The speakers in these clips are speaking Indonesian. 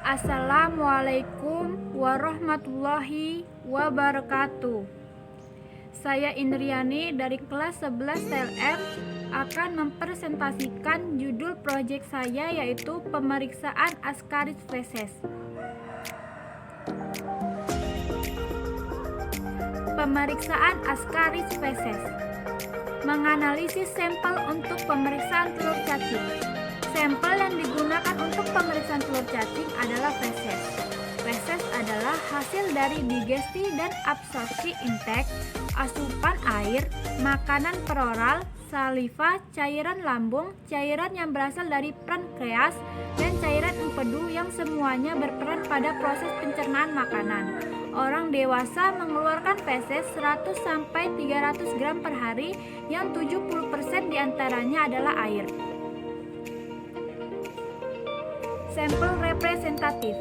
Assalamualaikum warahmatullahi wabarakatuh. Saya Indriani dari kelas 11 TLM akan mempresentasikan judul proyek saya, yaitu pemeriksaan Ascaris feces. Pemeriksaan Ascaris feces. Menganalisis sampel untuk pemeriksaan telur cacing. Sampel yang digunakan untuk pemeriksaan telur cacing adalah feces. Feces adalah hasil dari digesti dan absorpsi intake, asupan air, makanan peroral, saliva, cairan lambung, cairan yang berasal dari pankreas, dan cairan empedu yang semuanya berperan pada proses pencernaan makanan. Orang dewasa mengeluarkan feces 100-300 gram per hari, yang 70% diantaranya adalah air. Sampel representatif.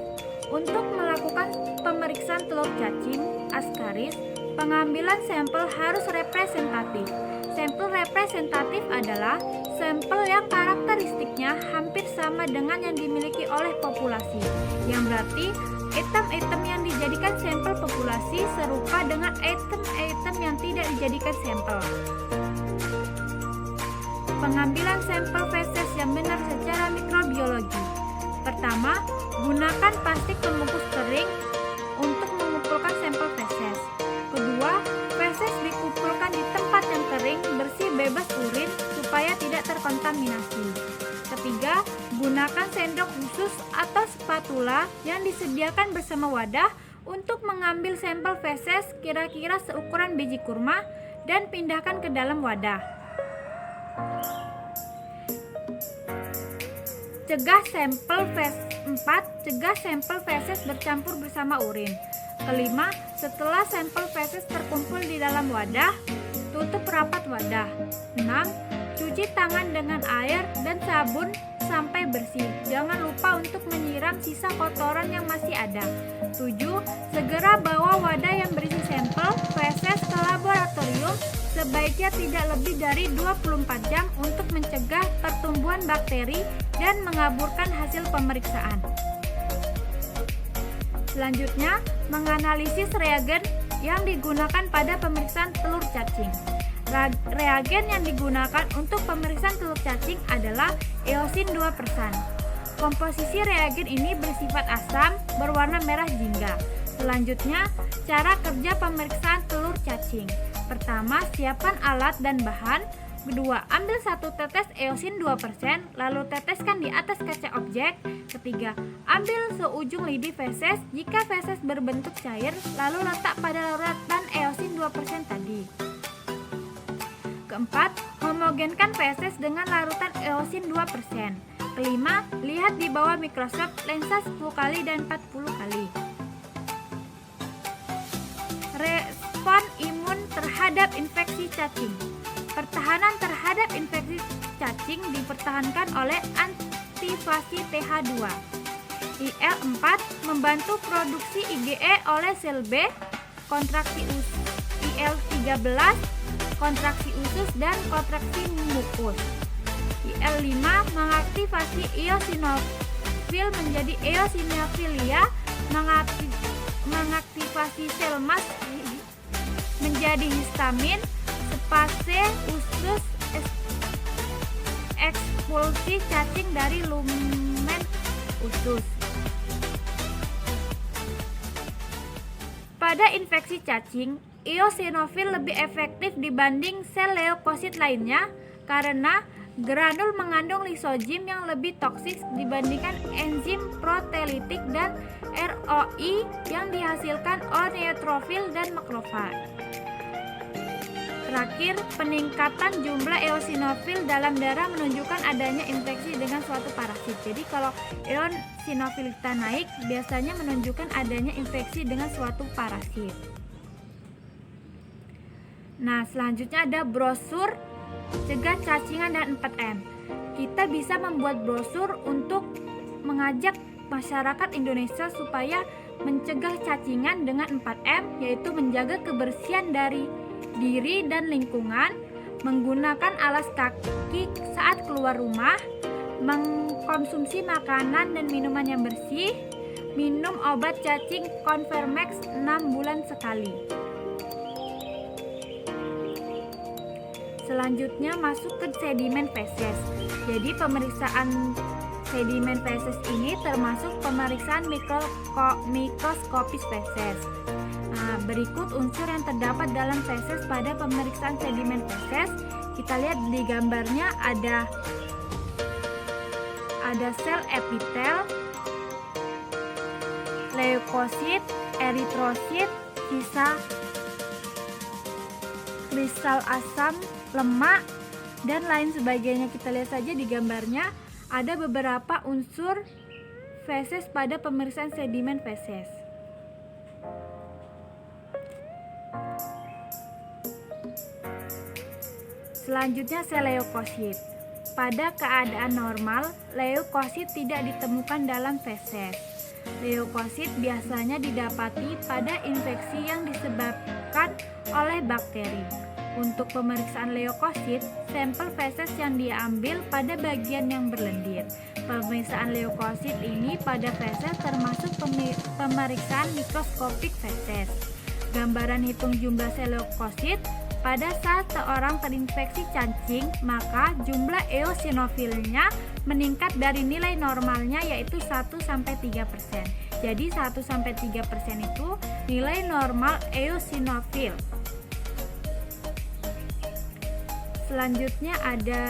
Untuk melakukan pemeriksaan telur cacing Ascaris, pengambilan sampel harus representatif. Sampel representatif adalah sampel yang karakteristiknya hampir sama dengan yang dimiliki oleh populasi, yang berarti item-item yang dijadikan sampel populasi serupa dengan item-item yang tidak dijadikan sampel. Pengambilan sampel feces yang benar secara mikrobiologi. Pertama, gunakan plastik pembungkus kering untuk mengumpulkan sampel feces. Kedua, feces dikumpulkan di tempat yang kering, bersih, bebas urin supaya tidak terkontaminasi. Ketiga, gunakan sendok khusus atau spatula yang disediakan bersama wadah untuk mengambil sampel feces kira-kira seukuran biji kurma dan pindahkan ke dalam wadah. Cegah sampel feces bercampur bersama urin. Kelima, setelah sampel feces terkumpul di dalam wadah, tutup rapat wadah. 6. Cuci tangan dengan air dan sabun sampai bersih. Jangan lupa untuk menyiram sisa kotoran yang masih ada. 7. Segera bawa wadah yang berisi sampel feces ke laboratorium, sebaiknya tidak lebih dari 24 jam untuk mencegah pertumbuhan bakteri dan mengaburkan hasil pemeriksaan. Selanjutnya, menganalisis reagen yang digunakan pada pemeriksaan telur cacing. Reagen yang digunakan untuk pemeriksaan telur cacing adalah eosin 2%. Komposisi reagen ini bersifat asam berwarna merah jingga. Selanjutnya, cara kerja pemeriksaan telur cacing. Pertama, siapkan alat dan bahan. Kedua, ambil 1 tetes eosin 2%, lalu teteskan di atas kaca objek. Ketiga, ambil seujung lidi feces. Jika feces berbentuk cair, lalu letak pada larutan eosin 2% tadi. Keempat, homogenkan feces dengan larutan eosin 2%. Kelima, lihat di bawah mikroskop lensa 10 kali dan 40 kali. Respon imun terhadap infeksi cacing. Pertahanan terhadap infeksi cacing dipertahankan oleh aktivasi TH2. IL-4 membantu produksi IgE oleh sel B, kontraksi IL-13, kontraksi usus dan kontraksi mukus. IL-5 mengaktifasi eosinofil menjadi eosinofilia, mengaktifasi sel mast menjadi histamin, spase usus, ekspulsi cacing dari lumen usus. Pada infeksi cacing, eosinofil lebih efektif dibanding sel leukosit lainnya karena granul mengandung lisozim yang lebih toksik dibandingkan enzim proteolitik dan ROI yang dihasilkan oleh neutrofil dan makrofag. Terakhir, peningkatan jumlah eosinofil dalam darah menunjukkan adanya infeksi dengan suatu parasit. Jadi kalau eosinofil kita naik, biasanya menunjukkan adanya infeksi dengan suatu parasit. Nah, selanjutnya ada brosur cegah cacingan dan 4M. Kita bisa membuat brosur untuk mengajak masyarakat Indonesia supaya mencegah cacingan dengan 4M, yaitu menjaga kebersihan dari diri dan lingkungan, menggunakan alas kaki saat keluar rumah, mengkonsumsi makanan dan minuman yang bersih, Minum obat cacing Convermax 6 bulan sekali. Selanjutnya masuk ke sedimen feses. Jadi pemeriksaan sedimen feses ini termasuk pemeriksaan mikroskopis feses. Nah, berikut unsur yang terdapat dalam feses pada pemeriksaan sedimen feses. Kita lihat di gambarnya ada sel epitel, leukosit, eritrosit, sisa kristal asam, lemak, dan lain sebagainya. Kita lihat saja di gambarnya ada beberapa unsur feses pada pemeriksaan sedimen feses. Selanjutnya sel leukosit. Pada keadaan normal, leukosit tidak ditemukan dalam feses. Leukosit biasanya didapati pada infeksi yang disebabkan oleh bakteri. Untuk pemeriksaan leukosit, sampel feses yang diambil pada bagian yang berlendir. Pemeriksaan leukosit ini pada feses termasuk pemeriksaan mikroskopik feses. Gambaran hitung jumlah sel leukosit. Pada saat seorang terinfeksi cacing, maka jumlah eosinofilnya meningkat dari nilai normalnya yaitu 1-3%. Jadi 1-3% itu nilai normal eosinofil. Selanjutnya ada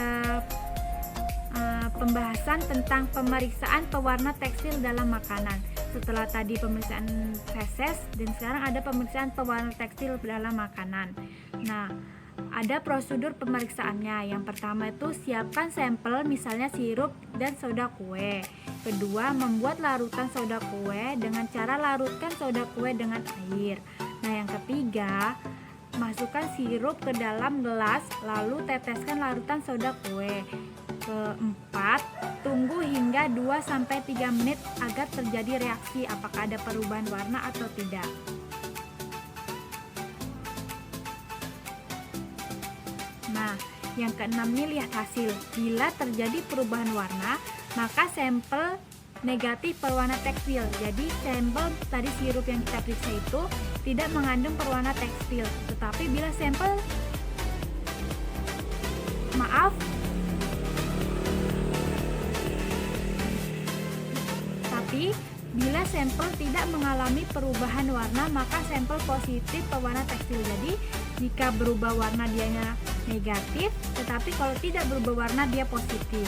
pembahasan tentang pemeriksaan pewarna tekstil dalam makanan. Setelah tadi pemeriksaan feses dan sekarang ada pemeriksaan pewarna tekstil dalam makanan. Nah, ada prosedur pemeriksaannya. Yang pertama itu siapkan sampel, misalnya sirup dan soda kue. Kedua, membuat larutan soda kue dengan cara larutkan soda kue dengan air. Nah, yang ketiga, masukkan sirup ke dalam gelas lalu teteskan larutan soda kue. Keempat, tunggu hingga 2-3 menit agar terjadi reaksi apakah ada perubahan warna atau tidak. Nah, yang keenam nih lihat hasil. Bila terjadi perubahan warna, maka sampel negatif berwarna tekstil. Jadi sampel tadi sirup yang kita periksa itu tidak mengandung perwarna tekstil. Tetapi bila sampel bila sampel tidak mengalami perubahan warna, maka sampel positif pewarna tekstil. Jadi jika berubah warna dianya negatif, tetapi kalau tidak berubah warna dia positif.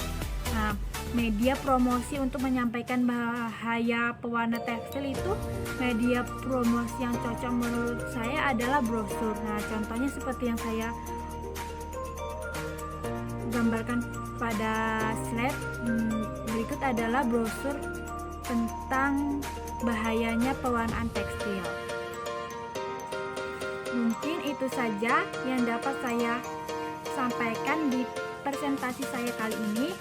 Nah, media promosi untuk menyampaikan bahaya pewarna tekstil itu, media promosi yang cocok menurut saya adalah brosur. Nah, contohnya seperti yang saya gambarkan pada slide berikut adalah brosur tentang bahayanya pewarnaan tekstil. Mungkin itu saja yang dapat saya sampaikan di presentasi saya kali ini.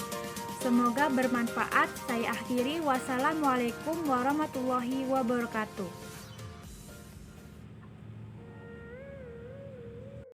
Semoga bermanfaat. Saya akhiri. Wassalamualaikum warahmatullahi wabarakatuh.